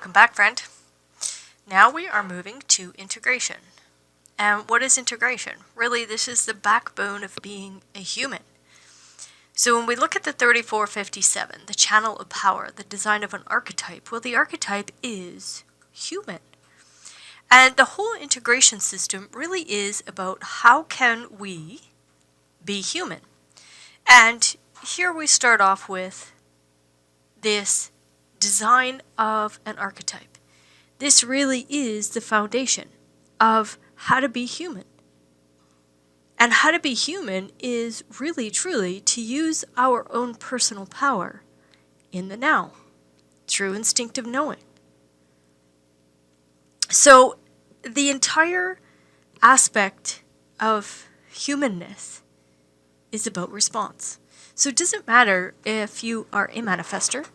Welcome back, friend. Now we are moving to integration. And what is integration? Really, this is the backbone of being a human. So when we look at the 3457, the channel of power, the design of an archetype, well, the archetype is human. And the whole integration system really is about how can we be human. And here we start off with this design of an archetype. This really is the foundation of how to be human. And how to be human is really, truly to use our own personal power in the now, through instinctive knowing. So the entire aspect of humanness is about response. So it doesn't matter if you are a manifester,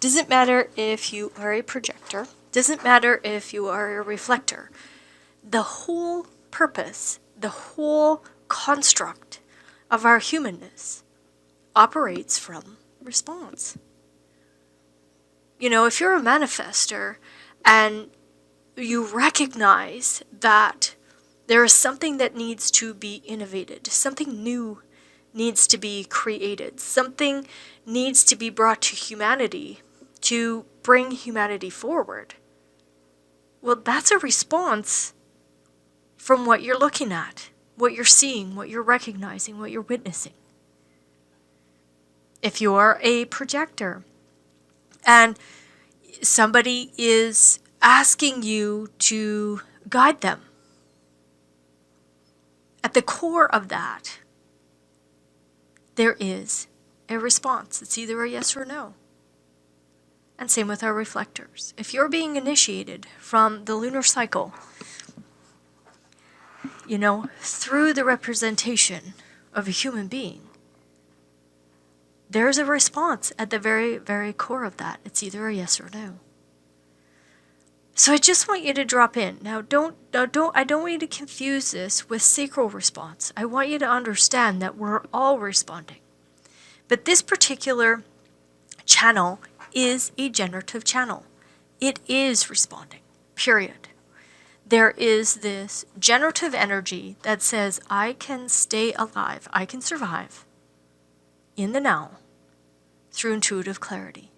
doesn't matter if you are a projector, doesn't matter if you are a reflector. The whole purpose, the whole construct of our humanness operates from response. You know, if you're a manifester and you recognize that there is something that needs to be innovated, something new needs to be created, something needs to be brought to humanity to bring humanity forward, well, that's a response from what you're looking at, what you're seeing, what you're recognizing, what you're witnessing. If you are a projector and somebody is asking you to guide them, at the core of that, there is a response. It's either a yes or no. And same with our reflectors. If you're being initiated from the lunar cycle, you know, through the representation of a human being, there's a response at the very, very core of that. It's either a yes or no. So I just want you to drop in. Now, I don't want you to confuse this with sacral response. I want you to understand that we're all responding. But this particular channel is a generative channel. It is responding, period. There is this generative energy that says, I can stay alive, I can survive in the now through intuitive clarity.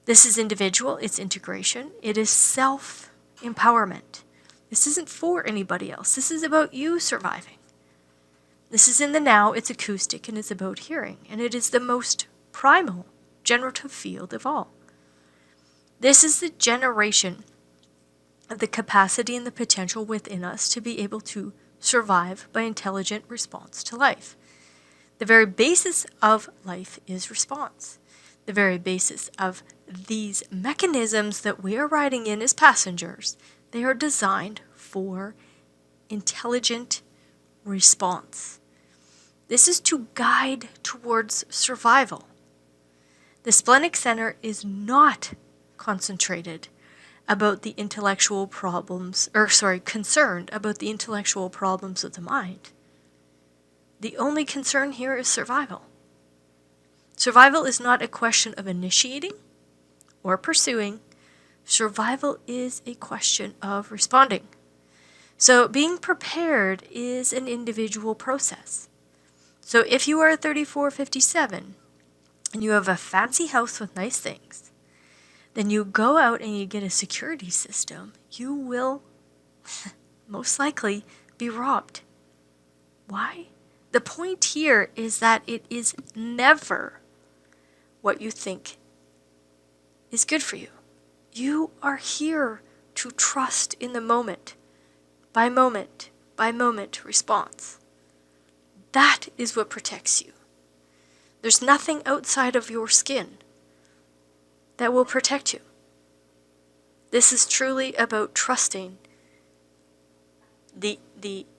This is individual, it's integration, it is self-empowerment. This isn't for anybody else. This is about you surviving. This is in the now, it's acoustic, and it's about hearing. And it is the most primal generative field of all. This is the generation of the capacity and the potential within us to be able to survive by intelligent response to life. The very basis of life is response. The very basis of these mechanisms that we are riding in as passengers, they are designed for intelligent response. This is to guide towards survival. The splenic center is not concentrated about the intellectual problems, concerned about the intellectual problems of the mind. The only concern here is survival. Survival is not a question of initiating or pursuing. Survival is a question of responding. So being prepared is an individual process. So if you are a 3457 and you have a fancy house with nice things, then you go out and you get a security system, you will most likely be robbed. Why? The point here is that it is never what you think is good for you. You are here to trust in the moment by moment response. That is what protects you. There's nothing outside of your skin that will protect you. This is truly about trusting the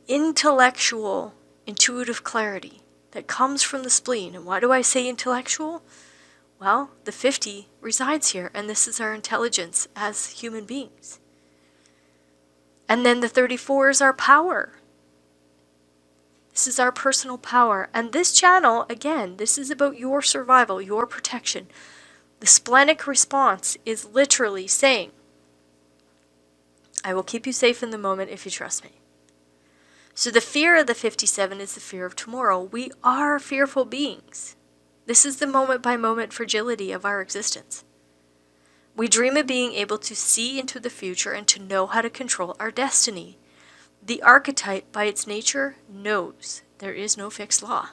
intellectual, intuitive clarity that comes from the spleen. And why do I say intellectual? Well, the 50 resides here, and this is our intelligence as human beings. And then the 34 is our power. This is our personal power. And this channel, again, this is about your survival, your protection. The The splenic response is literally saying, I will keep you safe in the moment if you trust me. So the fear of the 57 is the fear of tomorrow. We are fearful beings. This is the moment-by-moment fragility of our existence. We dream of being able to see into the future and to know how to control our destiny. The archetype, by its nature, knows there is no fixed law.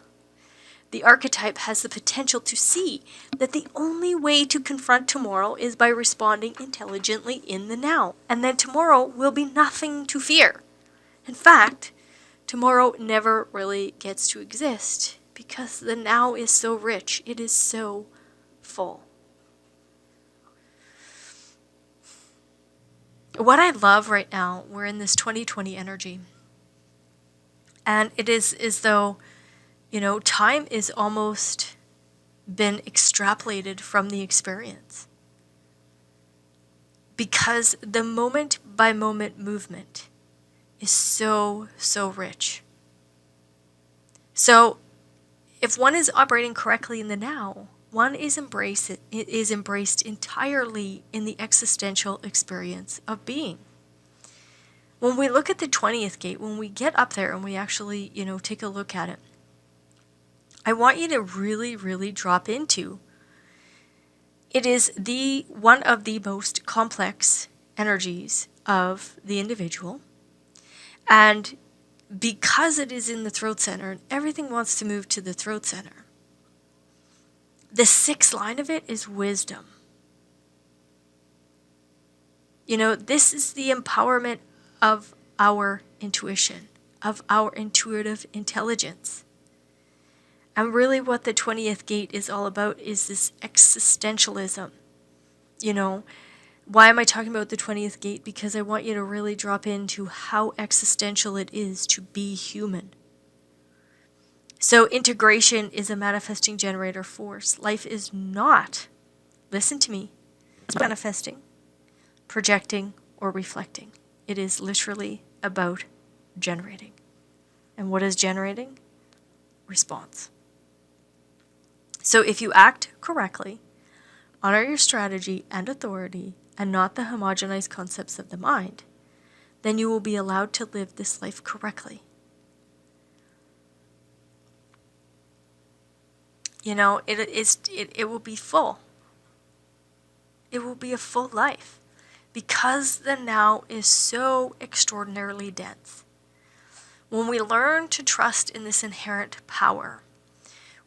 The archetype has the potential to see that the only way to confront tomorrow is by responding intelligently in the now, and that tomorrow will be nothing to fear. In fact, tomorrow never really gets to exist because the now is so rich, it is so full. What I love right now, we're in this 2020 energy, and it is as though, time is almost been extrapolated from the experience. Because the moment by moment movement is so, so rich. So if one is operating correctly in the now, one is embraced entirely in the existential experience of being. When we look at the 20th gate, when we get up there and we actually, take a look at it, I want you to really, really drop into. It is one of the most complex energies of the individual. And because it is in the throat center and everything wants to move to the throat center, the 6th line of it is wisdom. This is the empowerment of our intuition, of our intuitive intelligence. And really what the 20th gate is all about is this existentialism. Why am I talking about the 20th gate? Because I want you to really drop into how existential it is to be human. So integration is a manifesting generator force. Life is not, listen to me, it's manifesting, projecting, or reflecting. It is literally about generating. And what is generating? Response. So if you act correctly, honor your strategy and authority, and not the homogenized concepts of the mind, then you will be allowed to live this life correctly. It will be full. It will be a full life because the now is so extraordinarily dense. When we learn to trust in this inherent power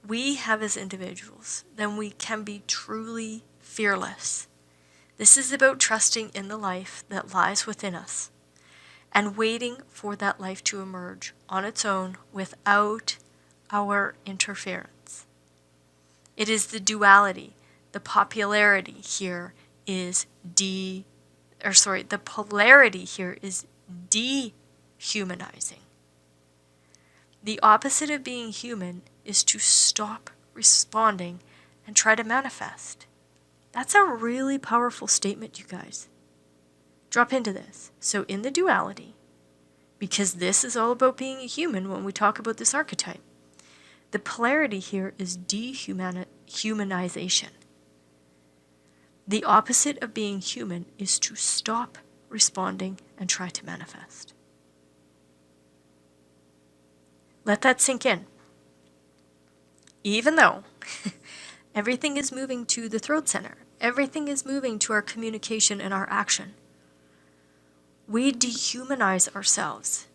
we have as individuals, then we can be truly fearless. This is about trusting in the life that lies within us and waiting for that life to emerge on its own without our interference. It is the duality. The popularity here is the polarity here is dehumanizing. The opposite of being human is to stop responding and try to manifest. That's a really powerful statement, you guys. Drop into this. So in the duality, because this is all about being a human when we talk about this archetype, the polarity here is dehumanization. The opposite of being human is to stop responding and try to manifest. Let that sink in. Even though everything is moving to the throat center, everything is moving to our communication and our action, we dehumanize ourselves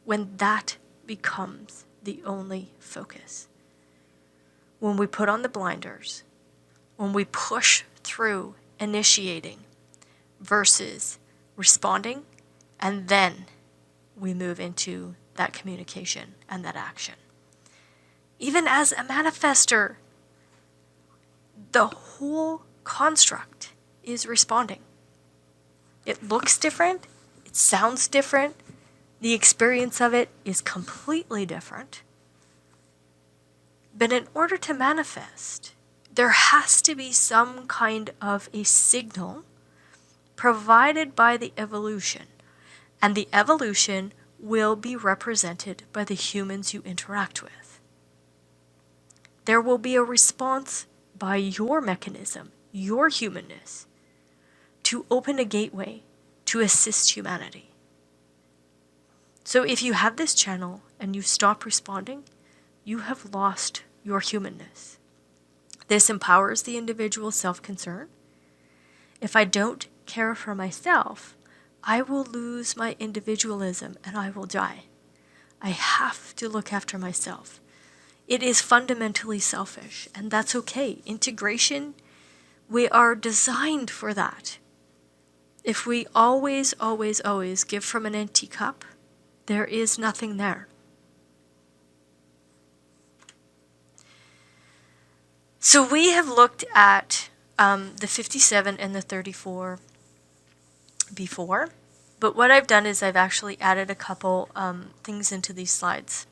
when that becomes the only focus. When we put on the blinders, when we push through initiating versus responding, and then we move into that communication and that action. Even as a manifester, the whole construct is responding. It looks different, it sounds different, the experience of it is completely different. But in order to manifest, there has to be some kind of a signal provided by the evolution, and the evolution will be represented by the humans you interact with. There will be a response by your mechanism your humanness to open a gateway to assist humanity. So if you have this channel and you stop responding, you have lost your humanness. This empowers the individual self-concern. If I don't care for myself, I will lose my individualism and I will die. I have to look after myself. It is fundamentally selfish, and that's okay. Integration, we are designed for that. If we always, always, always give from an empty cup, there is nothing there. So we have looked at the 57 and the 34 before, but what I've done is I've actually added a couple things into these slides.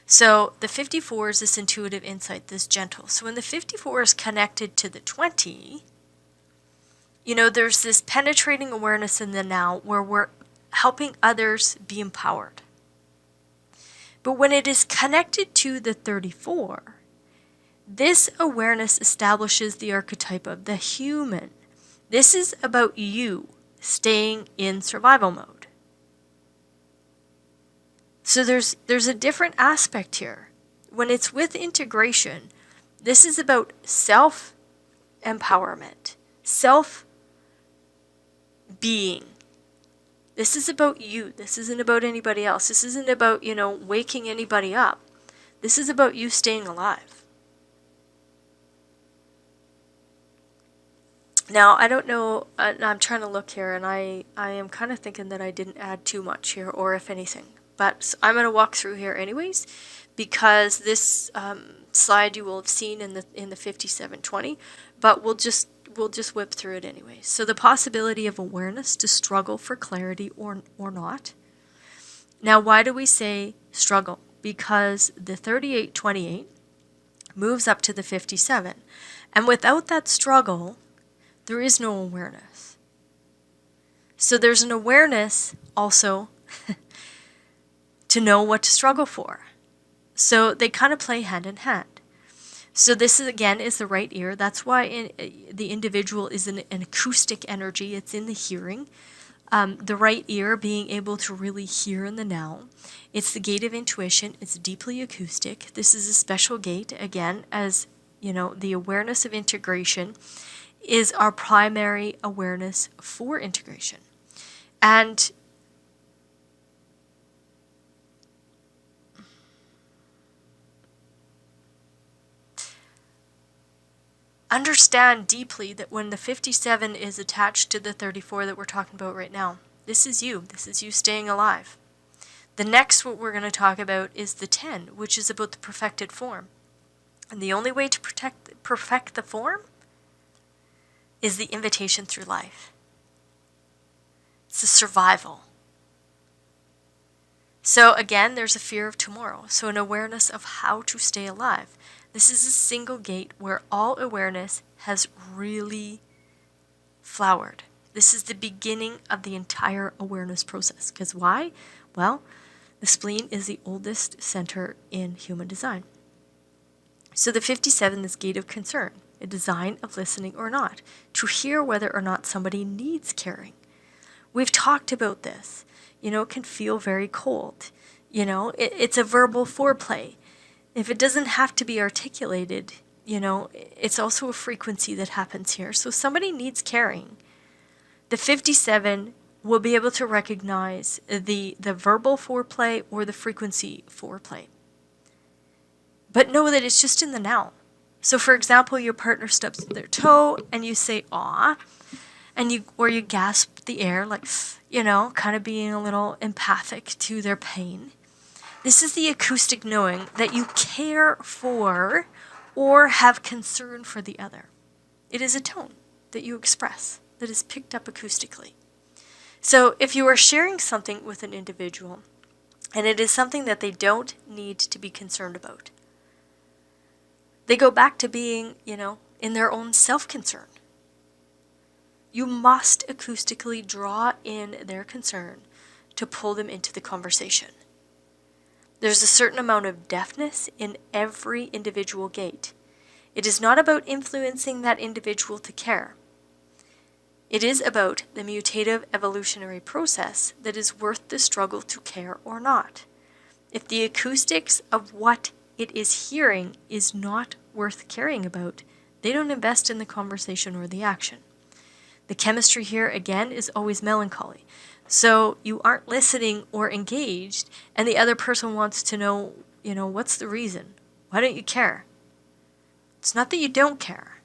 So the 54 is this intuitive insight, this gentle. So when the 54 is connected to the 20, you know, there's this penetrating awareness in the now where we're helping others be empowered. But when it is connected to the 34, this awareness establishes the archetype of the human. This is about you staying in survival mode. So there's a different aspect here. When it's with integration, this is about self-empowerment, self-being. This is about you. This isn't about anybody else. This isn't about, you know, waking anybody up. This is about you staying alive. Now, I don't know, I'm trying to look here, and I am kind of thinking that I didn't add too much here, or if anything. But I'm going to walk through here anyways, because this slide you will have seen in the 5720, but we'll just whip through it anyways. So the possibility of awareness to struggle for clarity or not. Now, why do we say struggle? Because the 3828 moves up to the 57, and without that struggle, there is no awareness. So there's an awareness also to know what to struggle for. So they kind of play hand in hand. So this is, again, is the right ear. That's why the individual is an acoustic energy. It's in the hearing. The right ear being able to really hear in the now. It's the gate of intuition. It's deeply acoustic. This is a special gate, again, as you know, the awareness of integration is our primary awareness for integration. And understand deeply that when the 57 is attached to the 34 that we're talking about right now, this is you. This is you staying alive. The next what we're going to talk about is the 10, which is about the perfected form. And the only way to perfect the form is the invitation through life. It's the survival. So again, there's a fear of tomorrow. So an awareness of how to stay alive. This is a single gate where all awareness has really flowered. This is the beginning of the entire awareness process. Because why? Well, the spleen is the oldest center in human design. So the 57 is gate of concern, a design of listening or not, to hear whether or not somebody needs caring. We've talked about this. You know, it can feel very cold. You know, it's a verbal foreplay. If it doesn't have to be articulated, you know, it's also a frequency that happens here. So somebody needs caring. The 57 will be able to recognize the verbal foreplay or the frequency foreplay. But know that it's just in the now. So for example, your partner stubs their toe and you say, "aw," and you gasp the air, like, you know, kind of being a little empathic to their pain. This is the acoustic knowing that you care for or have concern for the other. It is a tone that you express that is picked up acoustically. So if you are sharing something with an individual and it is something that they don't need to be concerned about, they go back to being, you know, in their own self-concern. You must acoustically draw in their concern to pull them into the conversation. There's a certain amount of deafness in every individual gate. It is not about influencing that individual to care. It is about the mutative evolutionary process that is worth the struggle to care or not. If the acoustics of what it is hearing is not worth caring about, they don't invest in the conversation or the action. The chemistry here, again, is always melancholy. So you aren't listening or engaged, and the other person wants to know, what's the reason? Why don't you care? It's not that you don't care,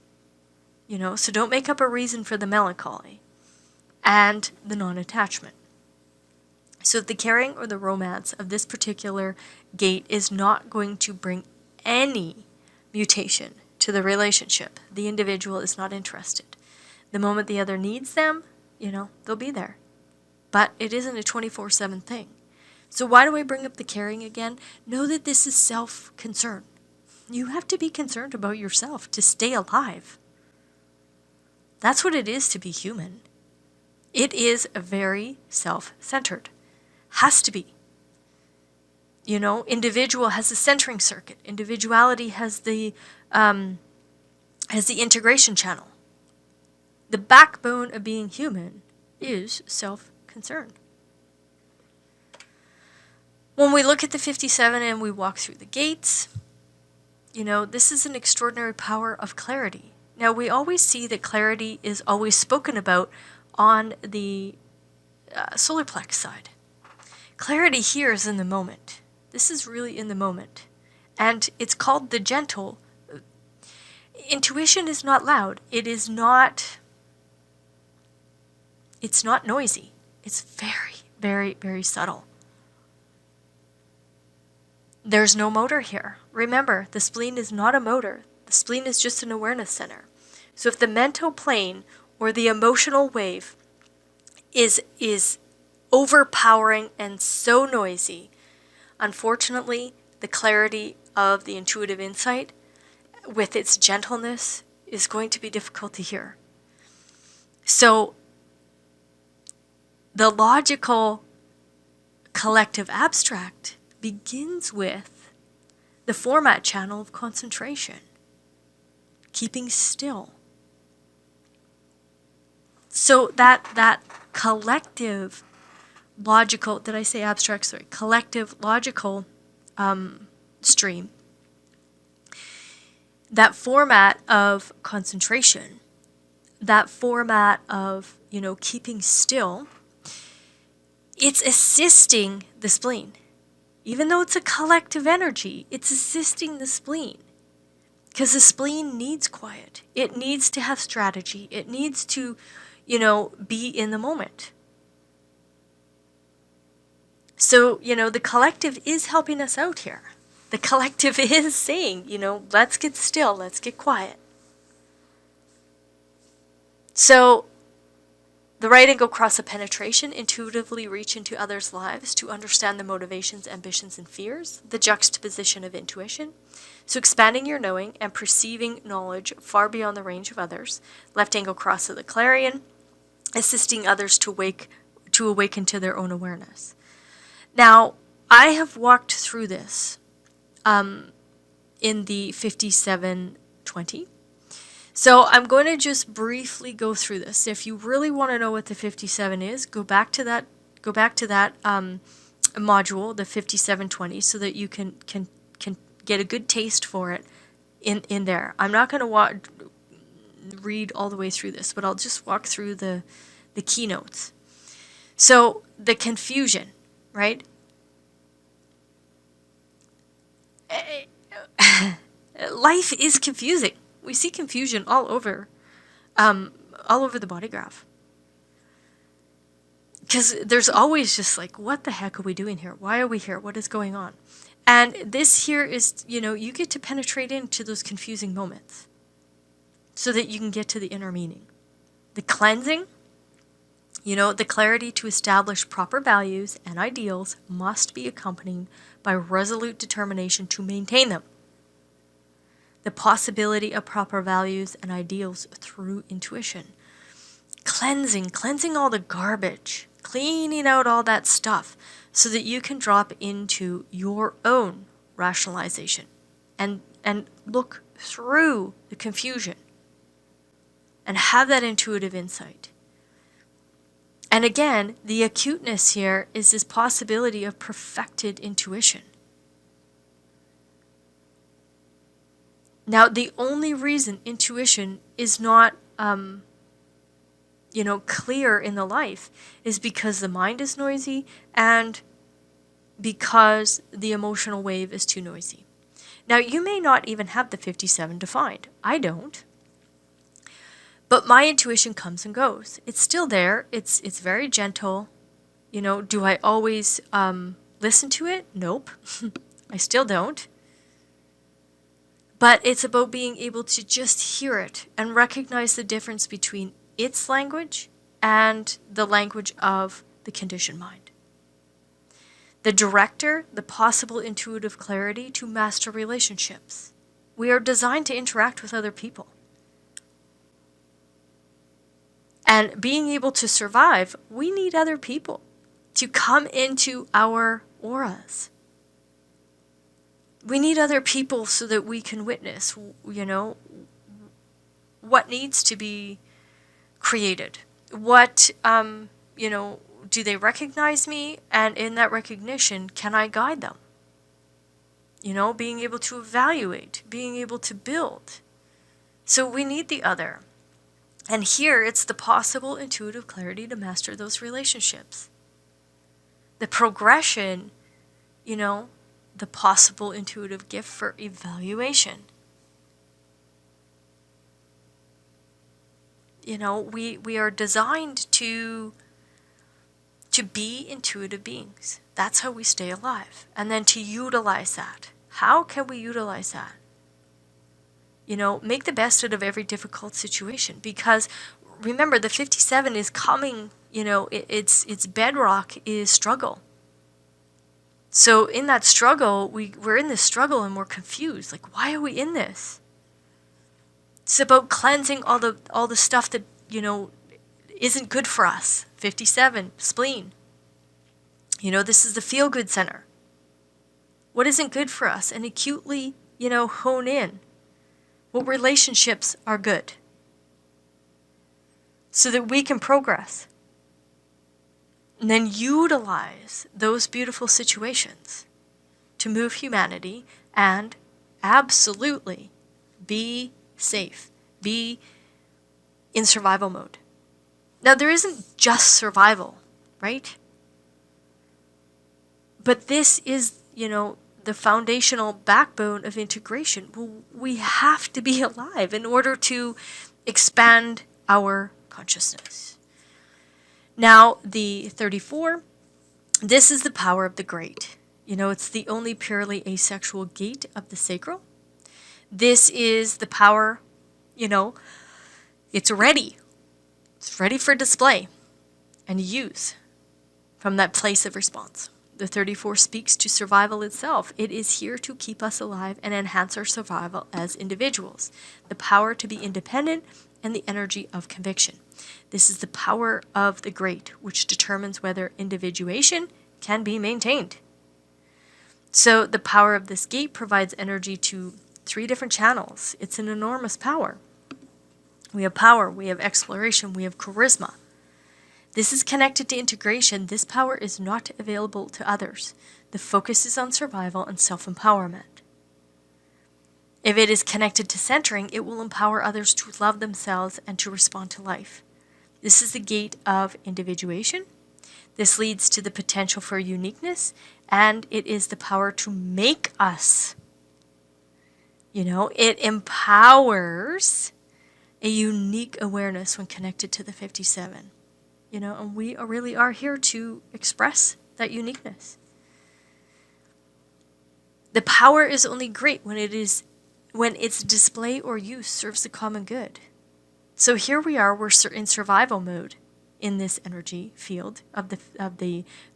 so don't make up a reason for the melancholy and the non-attachment. So the caring or the romance of this particular gate is not going to bring any mutation to the relationship. The individual is not interested. The moment the other needs them, they'll be there. But it isn't a 24/7 thing. So why do I bring up the caring again? Know that this is self-concern. You have to be concerned about yourself to stay alive. That's what it is to be human. It is very self-centered. Has to be. Individual has a centering circuit. Individuality has the integration channel. The backbone of being human is self-concern. When we look at the 57 and we walk through the gates, this is an extraordinary power of clarity. Now, we always see that clarity is always spoken about on the solar plex side. Clarity here is in the moment. This is really in the moment. And it's called the gentle. Intuition is not loud. It's not noisy. It's very, very, very subtle. There's no motor here. Remember, the spleen is not a motor. The spleen is just an awareness center. So if the mental plane or the emotional wave is overpowering and so noisy, unfortunately, the clarity of the intuitive insight with its gentleness is going to be difficult to hear. So the logical collective abstract begins with the format channel of concentration, keeping still. So that collective logical, did I say abstract? Sorry, collective logical stream, that format of concentration, that format of, keeping still, it's assisting the spleen. Even though it's a collective energy, it's assisting the spleen. Because the spleen needs quiet. It needs to have strategy. It needs to, be in the moment. So, the collective is helping us out here. The collective is saying, let's get still, let's get quiet. So, the right angle cross of penetration, intuitively reach into others' lives to understand the motivations, ambitions, and fears, the juxtaposition of intuition. So expanding your knowing and perceiving knowledge far beyond the range of others. Left angle cross of the clarion, assisting others to awaken to their own awareness. Now, I have walked through this in the 5720. So I'm going to just briefly go through this. If you really want to know what the 57 is, go back to that module, the 5720, so that you can get a good taste for it in there. I'm not going to read all the way through this, but I'll just walk through the keynotes. So the confusion, right? Life is confusing. We see confusion all over the body graph. Because there's always just like, what the heck are we doing here? Why are we here? What is going on? And this here is, you get to penetrate into those confusing moments so that you can get to the inner meaning. The cleansing, the clarity to establish proper values and ideals must be accompanied by resolute determination to maintain them. The possibility of proper values and ideals through intuition. Cleansing all the garbage, cleaning out all that stuff so that you can drop into your own rationalization and look through the confusion and have that intuitive insight. And again, the acuteness here is this possibility of perfected intuition. Now, the only reason intuition is not, clear in the life is because the mind is noisy and because the emotional wave is too noisy. Now, you may not even have the 57 defined. I don't. But my intuition comes and goes. It's still there. It's very gentle. Do I always listen to it? Nope. I still don't. But it's about being able to just hear it and recognize the difference between its language and the language of the conditioned mind. The director, the possible intuitive clarity to master relationships. We are designed to interact with other people. And being able to survive, we need other people to come into our auras. We need other people so that we can witness, what needs to be created. What, do they recognize me? And in that recognition, can I guide them? Being able to evaluate, being able to build. So we need the other. And here it's the possible intuitive clarity to master those relationships. The progression, the possible intuitive gift for evaluation. We are designed to be intuitive beings. That's how we stay alive. And then to utilize that. How can we utilize that? Make the best out of every difficult situation. Because remember, the 57 is coming, its bedrock is struggle. So in that struggle, we're in this struggle and we're confused. Like, why are we in this? It's about cleansing all the stuff that, isn't good for us. 57, spleen. This is the feel-good center. What isn't good for us? And acutely, hone in. What relationships are good? So that we can progress. And then utilize those beautiful situations to move humanity and absolutely be safe. Be in survival mode. Now, there isn't just survival, right? But this is, the foundational backbone of integration. Well, we have to be alive in order to expand our consciousness. Now, the 34, this is the power of the great. It's the only purely asexual gate of the sacral. This is the power, it's ready. It's ready for display and use from that place of response. The 34 speaks to survival itself. It is here to keep us alive and enhance our survival as individuals. The power to be independent and the energy of conviction. This is the power of the great, which determines whether individuation can be maintained. So the power of this gate provides energy to 3 different channels. It's an enormous power. We have power, we have exploration, we have charisma. This is connected to integration. This power is not available to others. The focus is on survival and self-empowerment. If it is connected to centering, it will empower others to love themselves and to respond to life. This is the gate of individuation. This leads to the potential for uniqueness, and it is the power to make us. It empowers a unique awareness when connected to the 57. And we really are here to express that uniqueness. The power is only great when its display or use serves the common good. So here we are, we're in survival mode in this energy field of the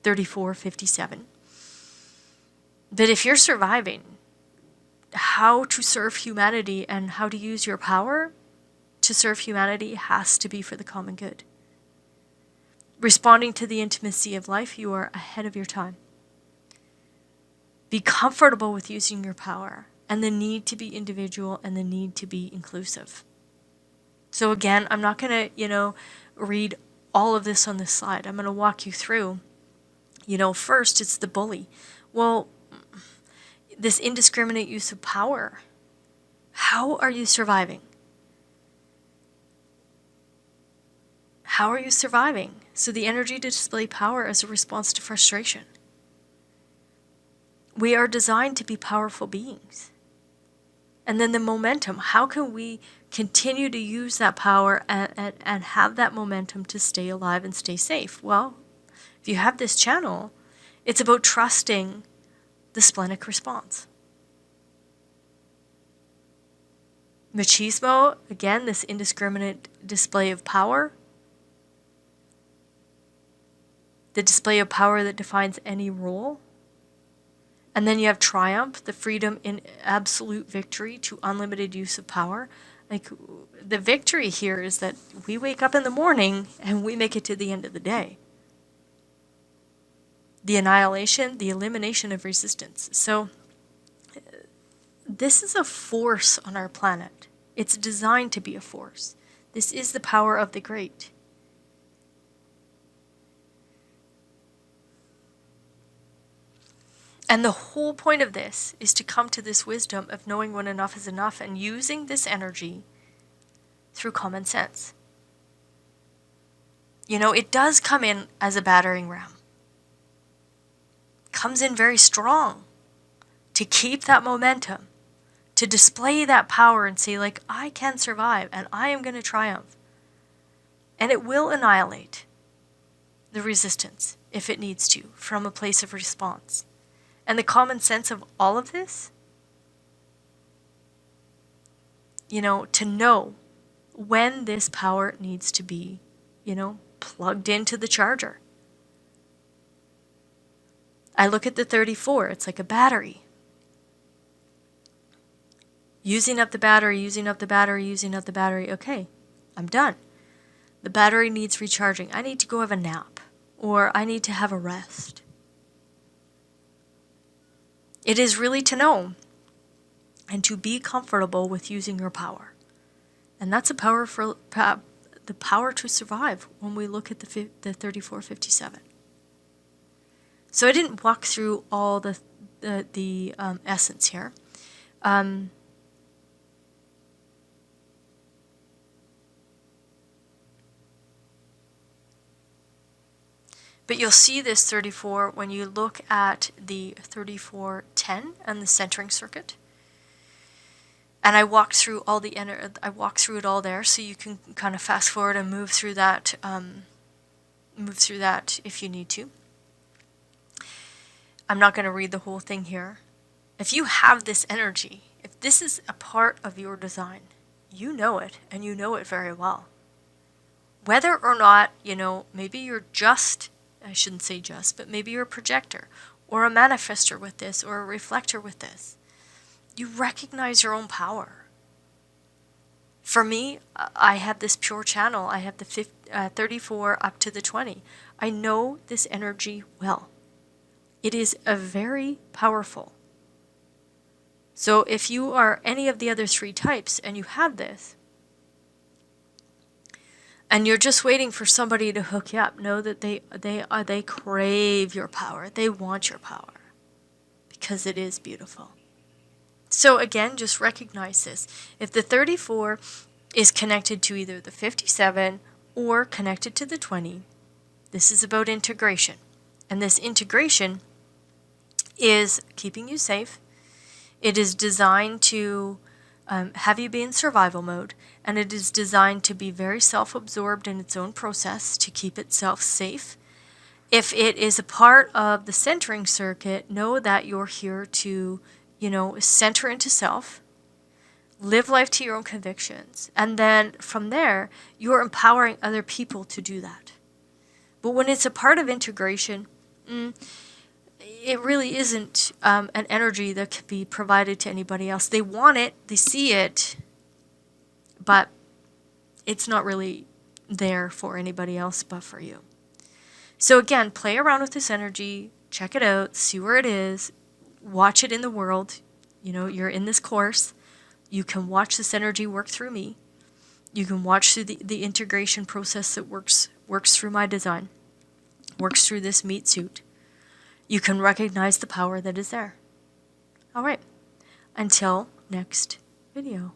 3457. But if you're surviving, how to serve humanity and how to use your power to serve humanity has to be for the common good. Responding to the intimacy of life, you are ahead of your time. Be comfortable with using your power and the need to be individual and the need to be inclusive. So again, I'm not going to, read all of this on this slide. I'm going to walk you through. First it's the bully. Well, this indiscriminate use of power. How are you surviving? How are you surviving? So the energy to display power as a response to frustration. We are designed to be powerful beings. And then the momentum, how can we continue to use that power and have that momentum to stay alive and stay safe? Well, if you have this channel, it's about trusting the splenic response. Machismo, again, this indiscriminate display of power. The display of power that defines any role. And then you have triumph, the freedom in absolute victory to unlimited use of power. Like, the victory here is that we wake up in the morning and we make it to the end of the day. The annihilation, the elimination of resistance. So this is a force on our planet. It's designed to be a force. This is the power of the great. And the whole point of this is to come to this wisdom of knowing when enough is enough and using this energy through common sense. It does come in as a battering ram. Comes in very strong to keep that momentum, to display that power and say, like, I can survive and I am going to triumph. And it will annihilate the resistance if it needs to from a place of response. And the common sense of all of this, to know when this power needs to be, plugged into the charger. I look at the 34, it's like a battery. Using up the battery, using up the battery, using up the battery. Okay, I'm done. The battery needs recharging. I need to go have a nap, or I need to have a rest. It is really to know and to be comfortable with using your power. And that's the power to survive when we look at the 3457. So I didn't walk through all the essence here. But you'll see this 34 when you look at the 3410 and the centering circuit. And I walked through all I walked through it all there, so you can kind of fast forward and move through that if you need to. I'm not going to read the whole thing here. If you have this energy, if this is a part of your design, you know it, and you know it very well. Whether or not, maybe you're I shouldn't say just, but maybe you're a projector or a manifester with this or a reflector with this. You recognize your own power. For me, I have this pure channel. I have the 34 up to the 20. I know this energy well. It is a very powerful. So if you are any of the other three types and you have this, and you're just waiting for somebody to hook you up, know that they crave your power. They want your power because it is beautiful. So again, just recognize this. If the 34 is connected to either the 57 or connected to the 20, this is about integration. And this integration is keeping you safe. It is designed to have you be in survival mode, and it is designed to be very self-absorbed in its own process to keep itself safe. If it is a part of the centering circuit, know that you're here to, center into self, live life to your own convictions, and then from there, you're empowering other people to do that. But when it's a part of integration, it really isn't an energy that can be provided to anybody else. They want it, they see it, but it's not really there for anybody else but for you. So again, play around with this energy, check it out, see where it is, watch it in the world. You know, you're in this course. You can watch this energy work through me. You can watch through the integration process that works through my design, works through this meat suit. You can recognize the power that is there. All right. Until next video.